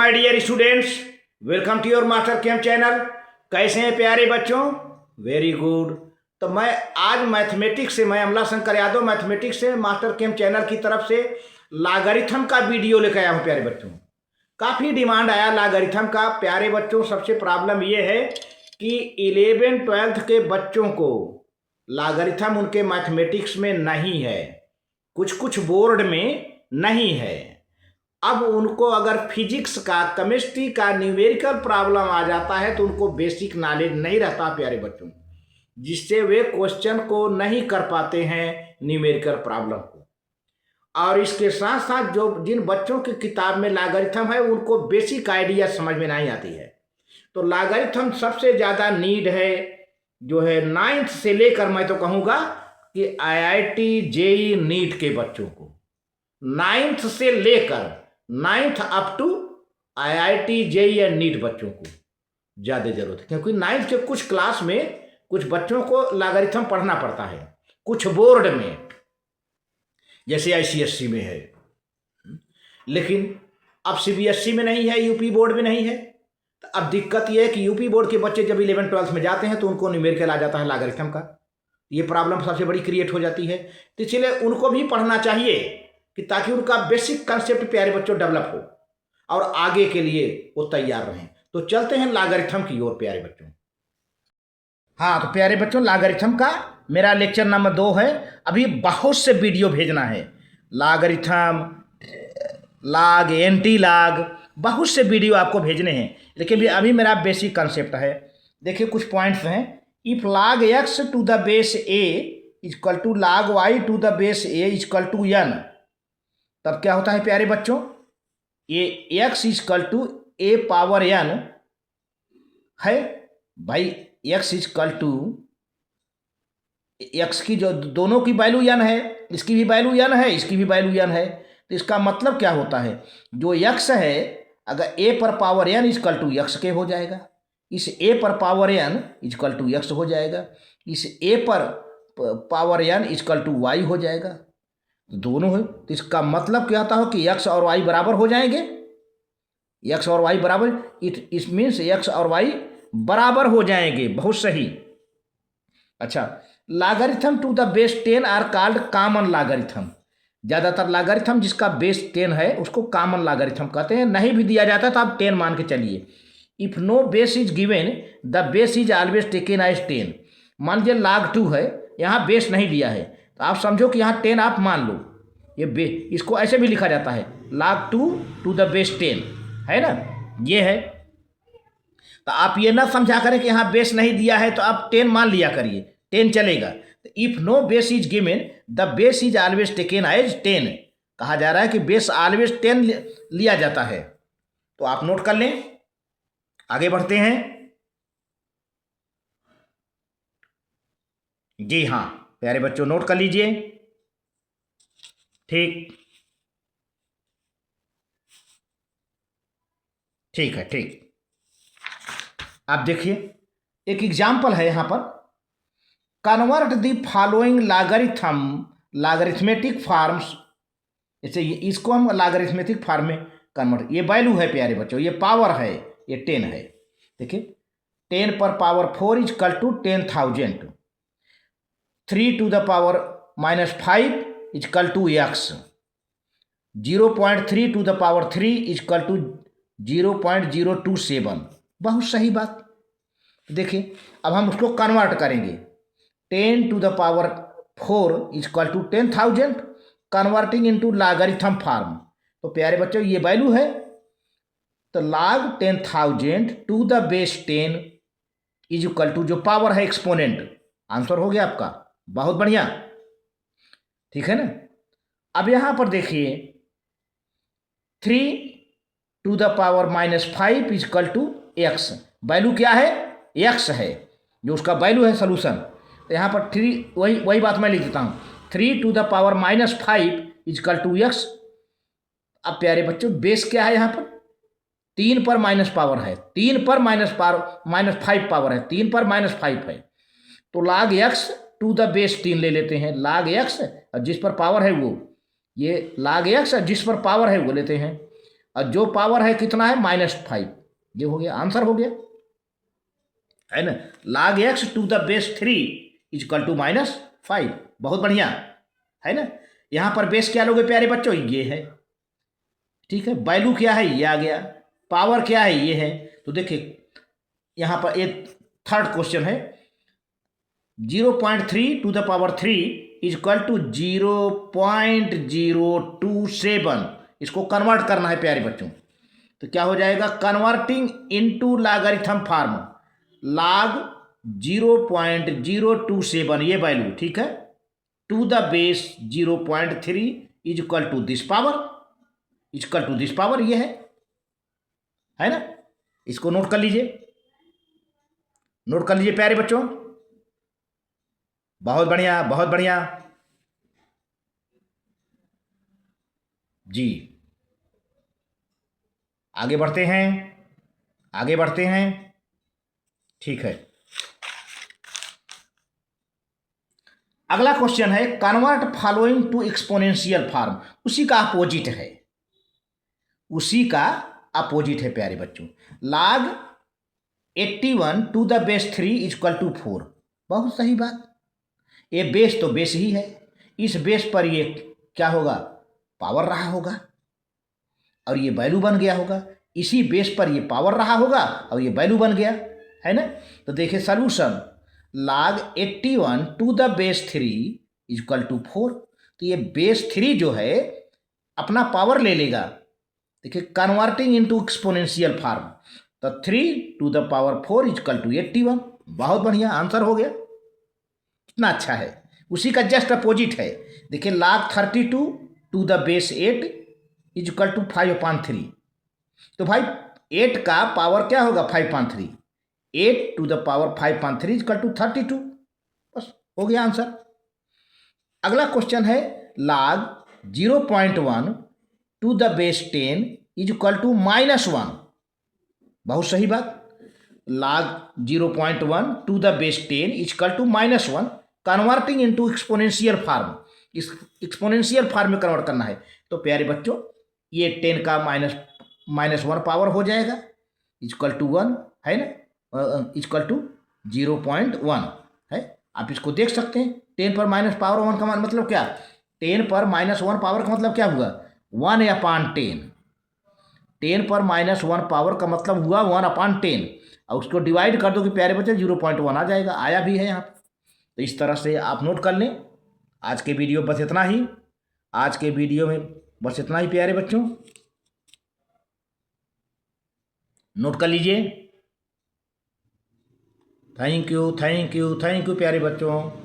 My dear students, welcome to your master camp channel. कैसे हैं प्यारे बच्चों? Very good. तो मैं आज मैथमेटिक्स से, मैं अमला शंकर यादव मैथमेटिक्स से मास्टर कैंप चैनल की तरफ से लॉगरिथम का वीडियो लेकर आया हूँ। प्यारे बच्चों, काफ़ी डिमांड आया लॉगरिथम का। प्यारे बच्चों, सबसे प्रॉब्लम ये है कि 11th-12th के बच्चों को लॉगरिथम उनके मैथमेटिक्स में नहीं है, कुछ कुछ बोर्ड में नहीं है। अब उनको अगर फिजिक्स का, केमिस्ट्री का न्यूमेरिकल प्रॉब्लम आ जाता है तो उनको बेसिक नॉलेज नहीं रहता प्यारे बच्चों, जिससे वे क्वेश्चन को नहीं कर पाते हैं न्यूमेरिकल प्रॉब्लम को। और इसके साथ साथ जो जिन बच्चों की किताब में लॉगरिथम है उनको बेसिक आइडिया समझ में नहीं आती है। तो लॉगरिथम सबसे ज़्यादा नीड है जो है 9th से लेकर, मैं तो कहूँगा कि IIT JEE नीट के बच्चों को, 9th से लेकर 9th up to IIT JEE and NEET बच्चों को ज़्यादा ज़रूरत है, क्योंकि 9th के कुछ क्लास में कुछ बच्चों को लॉगरिथम पढ़ना पड़ता है, कुछ बोर्ड में जैसे ICSE में है, लेकिन अब CBSE में नहीं है, यूपी बोर्ड में नहीं है। तो अब दिक्कत यह है कि यूपी बोर्ड के बच्चे जब 11th-12th में जाते हैं तो उनको न्यूमेरिकल आ जाता है लॉगरिथम का। ये प्रॉब्लम सबसे बड़ी क्रिएट हो जाती है। तो इसलिए उनको भी पढ़ना चाहिए कि ताकि उनका बेसिक कंसेप्ट प्यारे बच्चों डेवलप हो और आगे के लिए वो तैयार रहें। तो चलते हैं लॉगरिथम की ओर प्यारे बच्चों। हाँ, तो प्यारे बच्चों, लॉगरिथम का मेरा लेक्चर नंबर 2 है। अभी बहुत से वीडियो भेजना है, लॉगरिथम, लॉग, एंटी लॉग, बहुत से वीडियो आपको भेजने हैं, लेकिन अभी मेरा बेसिक कंसेप्ट है। देखिए कुछ पॉइंट्स हैं। If log x to the base a equal to log y to the base a equal to n, तब क्या होता है प्यारे बच्चों? ये x equal to a power n है भाई। x इक्वल टू x की जो दोनों की वैल्यू n है, इसकी भी वैल्यू n है, इसकी भी वैल्यू n है। तो इसका मतलब क्या होता है? जो x है अगर a पर power n equal to x के हो जाएगा, इस a पर power n equal to x हो जाएगा, इस a पर power n equal to y हो जाएगा। दोनों है, तो इसका मतलब क्या होता है कि x और y बराबर हो जाएंगे। x और y बराबर, इट मीन्स x और y बराबर हो जाएंगे। बहुत सही। अच्छा, logarithm to the base 10 are called common logarithm. ज़्यादातर लॉगरिथम जिसका बेस 10 है उसको कॉमन लॉगरिथम कहते हैं। नहीं भी दिया जाता तो आप 10 मान के चलिए। If no base is given the base is always taken as 10। मान लीजिए log 2 है, यहाँ बेस नहीं दिया है तो आप समझो कि यहाँ 10 आप मान लो। ये इसको ऐसे भी लिखा जाता है log 2 टू द बेस 10, है ना, ये है। तो आप ये ना समझा करें कि यहाँ बेस नहीं दिया है तो आप 10 मान लिया करिए, 10 चलेगा। तो if no base is given the base is always taken as 10, कहा जा रहा है कि बेस ऑलवेज 10 लिया जाता है। तो आप नोट कर लें, आगे बढ़ते हैं। जी हाँ प्यारे बच्चों, नोट कर लीजिए। ठीक ठीक है, ठीक। आप देखिए एक एग्जाम्पल है यहाँ पर। Convert the following logarithmic forms. जैसे इसको हम लॉगरिथमेटिक फॉर्म में कन्वर्ट, ये वैल्यू है प्यारे बच्चों, ये पावर है, ये 10 है। देखिए 10 पर power 4 equal to 10,000, 3 to the power -5 equal to x, 0.3 to the power 3 equal to 0.027। बहुत सही बात। देखिए अब हम उसको कन्वर्ट करेंगे। 10 to the power 4 equal to 10,000 converting into logarithm form. तो प्यारे बच्चों ये वैल्यू है, तो log 10,000 to the base 10 is equal to, जो पावर है एक्सपोनेंट, आंसर हो गया आपका। बहुत बढ़िया, ठीक है ना। अब यहाँ पर देखिए 3 to the power -5 is equal to x, value क्या है? x है, जो उसका वैल्यू है सोल्यूशन। तो यहाँ पर 3, वही बात मैं लिख देता हूँ, 3 to the power -5 is equal to x। अब प्यारे बच्चों बेस क्या है? यहाँ पर 3 पर माइनस पावर है, 3 पर -5 पावर है, 3 पर -5 है। तो log x to the base 3 ले लेते हैं। log x और जिस पर पावर है वो, ये log x और जिस पर पावर है वो लेते हैं। और जो पावर है कितना है -5। ये हो गया आंसर, हो गया है ना। log x to the base 3 is equal to -5। बहुत बढ़िया है ना। यहाँ पर बेस क्या लोगे प्यारे बच्चों, ये है, ठीक है। वैल्यू क्या है, ये आ गया। पावर क्या है, ये है। तो देखिए यहाँ पर एक थर्ड क्वेश्चन है, 0.3 to the power 3 is equal to 0.027। इसको कन्वर्ट करना है प्यारे बच्चों। तो क्या हो जाएगा, converting into logarithm form, log 0.027 ये वैल्यू, ठीक है, to the base 0.3 is equal to this power, is equal to this power, ये है ना। इसको नोट कर लीजिए, नोट कर लीजिए प्यारे बच्चों। बहुत बढ़िया, बहुत बढ़िया जी। आगे बढ़ते हैं, आगे बढ़ते हैं, ठीक है। अगला क्वेश्चन है, convert following to exponential form. उसी का अपोजिट है, उसी का अपोजिट है प्यारे बच्चों। log 81 to the base 3 is equal to 4। बहुत सही बात, ये बेस तो बेस ही है, इस बेस पर ये क्या होगा, पावर रहा होगा, और ये वैल्यू बन गया होगा। इसी बेस पर ये पावर रहा होगा और ये वैल्यू बन गया, है ना। तो देखिए solution, log 81 to the base 3 is equal to 4। तो ये बेस 3 जो है अपना पावर ले लेगा, देखिए कन्वर्टिंग इनटू एक्सपोनेंशियल फॉर्म, तो 3 to the power 4 is equal to 81। बहुत बढ़िया आंसर हो गया, कितना अच्छा है। उसी का जस्ट अपोजिट है, देखिए log 32 to the base 8 is equal to 5/3। तो भाई 8 का पावर क्या होगा, 5/3, 8 to the power 5/3 is equal to 32। बस हो गया आंसर। अगला क्वेश्चन है, log 0.1 to the base 10 is equal to -1। बहुत सही बात, log 0.1 to the base 10 is equal to -1, converting into exponential form. इस एक्सपोनेंशियल फॉर्म में कन्वर्ट करना है। तो प्यारे बच्चों ये 10 का -1 पावर हो जाएगा इजक्वल टू 1, है ना, इजक्वल टू 0.1 है। आप इसको देख सकते हैं, 10 पर -1 का मतलब क्या, 10 पर -1 पावर का मतलब क्या हुआ, 1/10। 10 पर -1 पावर का मतलब हुआ 1/10, और उसको डिवाइड कर दो कि प्यारे बच्चे 0.1 आ जाएगा, आया भी है यहाँ पर। तो इस तरह से आप नोट कर लें। आज के वीडियो बस इतना ही, आज के वीडियो में बस इतना ही प्यारे बच्चों, नोट कर लीजिए। Thank you, thank you, thank you प्यारे बच्चों।